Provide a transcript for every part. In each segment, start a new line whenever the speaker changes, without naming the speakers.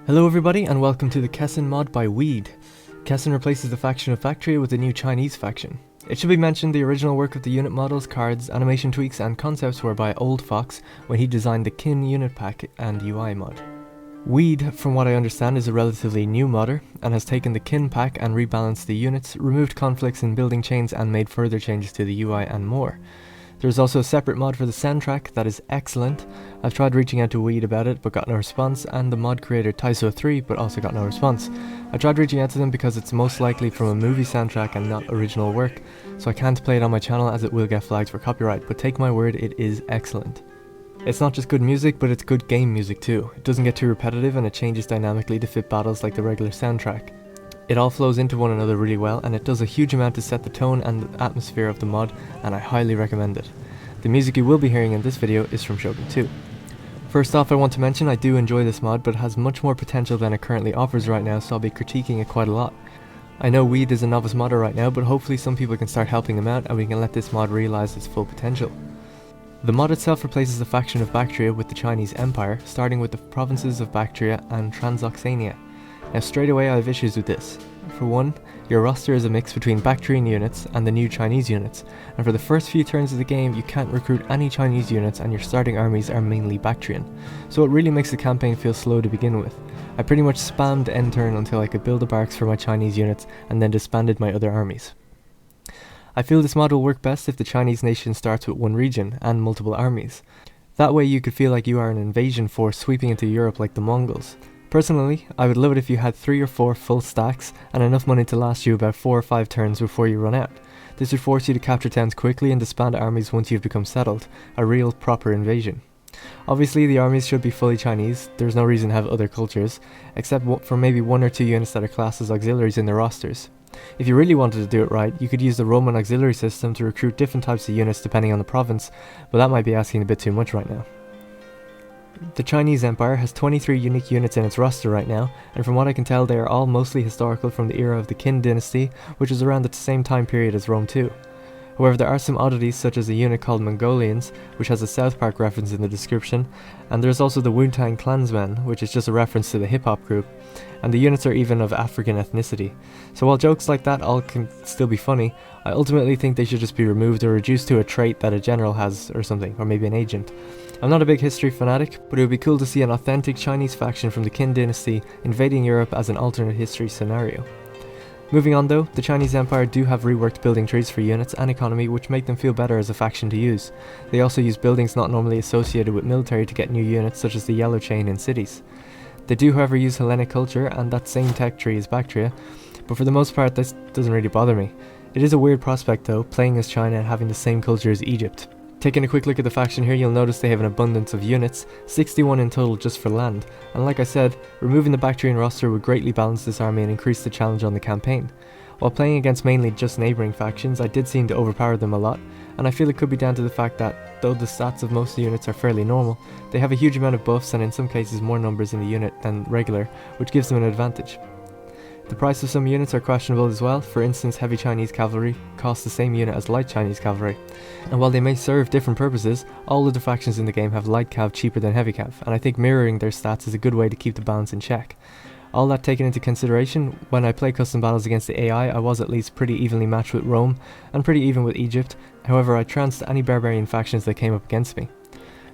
Hello everybody and welcome to the Kessen mod by Weed. Kessen replaces the faction of Bactria with a new Chinese faction. It should be mentioned the original work of the unit models, cards, animation tweaks and concepts were by Old Fox when he designed the Kin unit pack and UI mod. Weed, from what I understand, is a relatively new modder and has taken the Kin pack and rebalanced the units, removed conflicts in building chains and made further changes to the UI and more. There's also a separate mod for the soundtrack that is excellent. I've tried reaching out to Weed about it but got no response, and the mod creator Taiso3 but also got no response. I tried reaching out to them because it's most likely from a movie soundtrack and not original work, so I can't play it on my channel as it will get flagged for copyright, but take my word, it is excellent. It's not just good music, but it's good game music too. It doesn't get too repetitive and it changes dynamically to fit battles like the regular soundtrack. It all flows into one another really well, and it does a huge amount to set the tone and the atmosphere of the mod, and I highly recommend it. The music you will be hearing in this video is from Shogun 2. First off, I want to mention I do enjoy this mod, but it has much more potential than it currently offers right now, so I'll be critiquing it quite a lot. I know Weed is a novice modder right now, but hopefully some people can start helping him out and we can let this mod realise its full potential. The mod itself replaces the faction of Bactria with the Chinese Empire, starting with the provinces of Bactria and Transoxania. Now straight away I have issues with this. For one, your roster is a mix between Bactrian units and the new Chinese units, and for the first few turns of the game you can't recruit any Chinese units and your starting armies are mainly Bactrian, so it really makes the campaign feel slow to begin with. I pretty much spammed end turn until I could build the barracks for my Chinese units and then disbanded my other armies. I feel this mod will work best if the Chinese nation starts with one region and multiple armies. That way you could feel like you are an invasion force sweeping into Europe like the Mongols. Personally, I would love it if you had 3 or 4 full stacks and enough money to last you about 4 or 5 turns before you run out. This would force you to capture towns quickly and disband armies once you've become settled, a real proper invasion. Obviously the armies should be fully Chinese, there's no reason to have other cultures, except for maybe 1 or 2 units that are classed as auxiliaries in their rosters. If you really wanted to do it right, you could use the Roman auxiliary system to recruit different types of units depending on the province, but that might be asking a bit too much right now. The Chinese Empire has 23 unique units in its roster right now, and from what I can tell they are all mostly historical from the era of the Qin dynasty, which is around the same time period as Rome 2. However, there are some oddities such as a unit called Mongolians, which has a South Park reference in the description, and there's also the Wu-Tang Klansmen, which is just a reference to the hip-hop group, and the units are even of African ethnicity. So while jokes like that all can still be funny, I ultimately think they should just be removed or reduced to a trait that a general has or something, or maybe an agent. I'm not a big history fanatic, but it would be cool to see an authentic Chinese faction from the Qin dynasty invading Europe as an alternate history scenario. Moving on though, the Chinese Empire do have reworked building trees for units and economy which make them feel better as a faction to use. They also use buildings not normally associated with military to get new units such as the yellow chain in cities. They do however use Hellenic culture and that same tech tree as Bactria, but for the most part this doesn't really bother me. It is a weird prospect though, playing as China and having the same culture as Egypt. Taking a quick look at the faction here, you'll notice they have an abundance of units, 61 in total just for land, and like I said, removing the Bactrian roster would greatly balance this army and increase the challenge on the campaign. While playing against mainly just neighbouring factions, I did seem to overpower them a lot, and I feel it could be down to the fact that, though the stats of most of the units are fairly normal, they have a huge amount of buffs and in some cases more numbers in the unit than regular, which gives them an advantage. The price of some units are questionable as well. For instance, heavy Chinese cavalry costs the same unit as light Chinese cavalry, and while they may serve different purposes, all other factions in the game have light cav cheaper than heavy cav, and I think mirroring their stats is a good way to keep the balance in check. All that taken into consideration, when I play custom battles against the AI, I was at least pretty evenly matched with Rome, and pretty even with Egypt, however I trounced any barbarian factions that came up against me.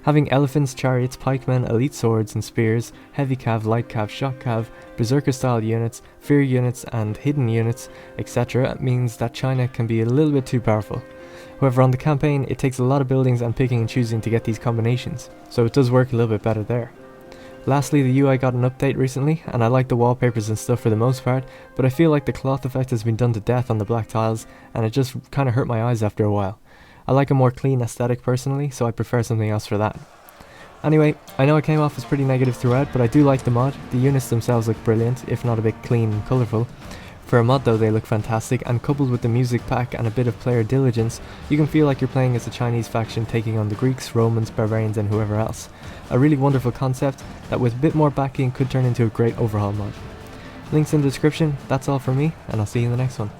Having elephants, chariots, pikemen, elite swords and spears, heavy cav, light cav, shock cav, berserker style units, fear units and hidden units, etc. means that China can be a little bit too powerful. However, on the campaign it takes a lot of buildings and picking and choosing to get these combinations, so it does work a little bit better there. Lastly, the UI got an update recently, and I like the wallpapers and stuff for the most part, but I feel like the cloth effect has been done to death on the black tiles, and it just kinda hurt my eyes after a while. I like a more clean aesthetic personally, so I prefer something else for that. Anyway, I know I came off as pretty negative throughout, but I do like the mod. The units themselves look brilliant, if not a bit clean and colourful. For a mod though, they look fantastic, and coupled with the music pack and a bit of player diligence, you can feel like you're playing as a Chinese faction taking on the Greeks, Romans, barbarians and whoever else. A really wonderful concept that with a bit more backing could turn into a great overhaul mod. Links in the description. That's all from me, and I'll see you in the next one.